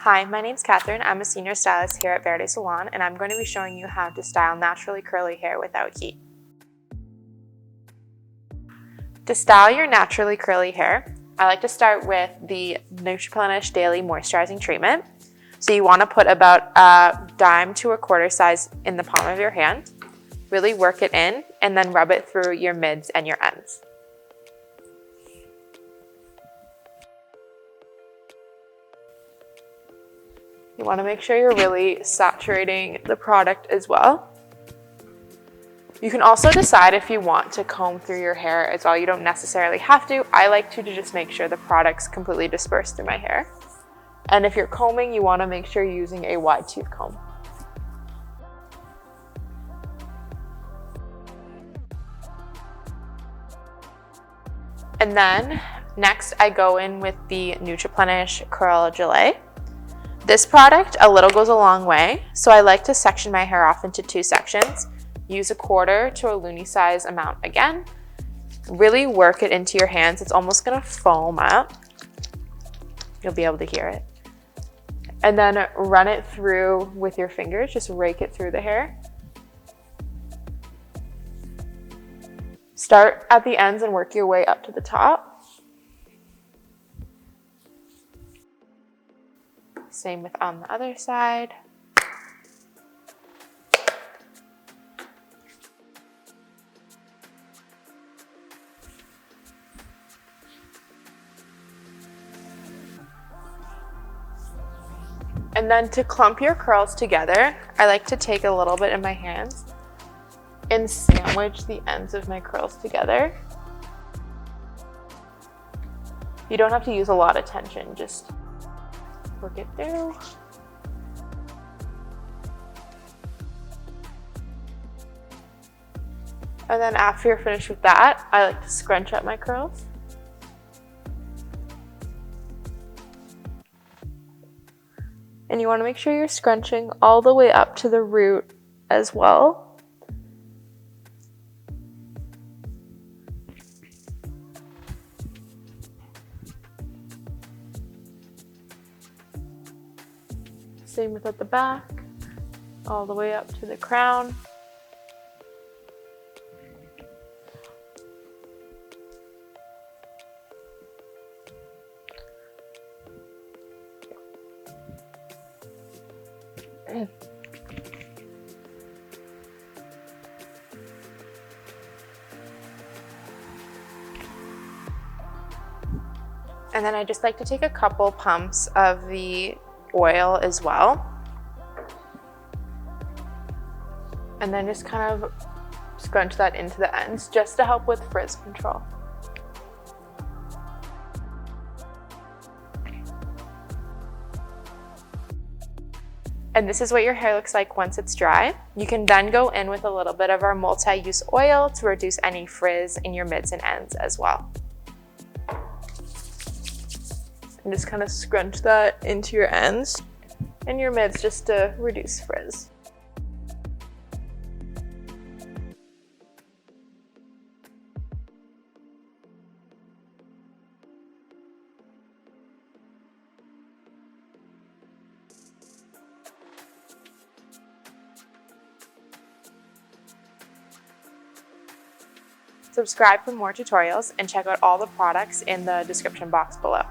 Hi, my name's Katherine. I'm a senior stylist here at Verde Salon, and I'm going to be showing you how to style naturally curly hair without heat. To style your naturally curly hair, I like to start with the Nutriplenish Daily Moisturizing Treatment. So you want to put about a dime to a quarter size in the palm of your hand. Really work it in, and then rub it through your mids and your ends. You want to make sure you're really saturating the product as well. You can also decide if you want to comb through your hair as well. You don't necessarily have to. I like to just make sure the product's completely dispersed through my hair. And if you're combing, you want to make sure you're using a wide tooth comb. And then next I go in with the Nutriplenish Curl Gelée. This product, a little goes a long way, so I like to section my hair off into 2 sections. Use a quarter to a loonie size amount again. Really work it into your hands. It's almost gonna foam up. You'll be able to hear it. And then run it through with your fingers, just rake it through the hair. Start at the ends and work your way up to the top. Same with on the other side. And then to clump your curls together, I like to take a little bit in my hands and sandwich the ends of my curls together. You don't have to use a lot of tension, just work it through. And then after you're finished with that, I like to scrunch up my curls. And you want to make sure you're scrunching all the way up to the root as well. Same with at the back, all the way up to the crown. And then I just like to take a couple pumps of the oil as well. And then just kind of scrunch that into the ends just to help with frizz control. And this is what your hair looks like once it's dry. You can then go in with a little bit of our multi-use oil to reduce any frizz in your mids and ends as well. And just kind of scrunch that into your ends and your mids just to reduce frizz. Subscribe for more tutorials and check out all the products in the description box below.